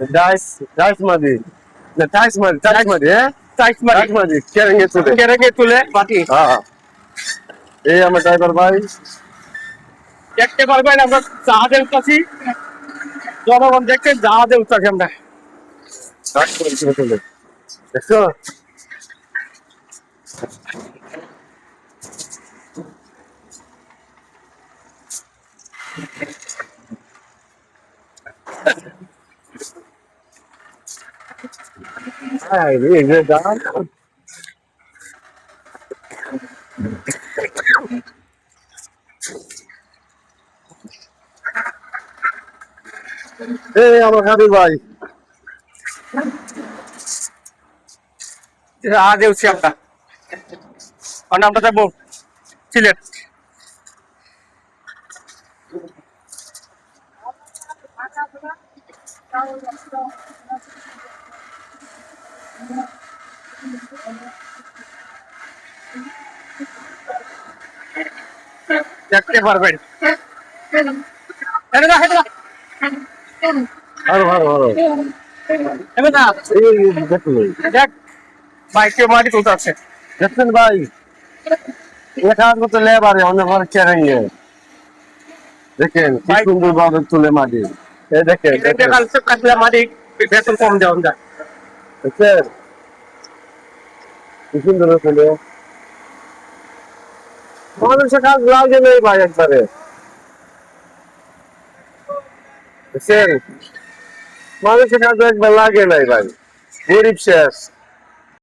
Dice dice মাদি না টাইস মাদি হ্যাঁ টাইট টাইস মাদি কেরেঙ্গে তুলে বাটি হ্যাঁ এই আমার ড্রাইভার ভাই দেখতে পারবেন আমরা জাহাজে উঠতেছি, জনগণ দেখতে জাহাজে উঠতেছি আমরা। টাইস করে তুলে দেখছো হ্যাঁ এই যে দাম এই আমার হাবিব ভাই জাহাজে উঠছি আমরা, কারণ আমরা যাবো সিলেট। দেখতে পারবেন হেঁটে যা, হেঁটে যা। ভালো ভালো ভালো হেঁটে যা। এই দেখুন দেখ বাইকে মাটি তুলতে আছে। দেখছেন ভাই এখান তো লেবারে অনেক ঘর কেরেঙ্গে দেখেন কি ভাই- সুন্দর ভাবে তুলে মাটি এই দেখেন এটা কালকে কাটলে মাটি বেতন কম দেওয়া যায়। দেখেন কি সুন্দর তুলে মানুষের কাজ লাগে নেই ভাই একবারে দেখছেন মানুষের কাজ একবার লাগে নাই ভাই গরিব শেষ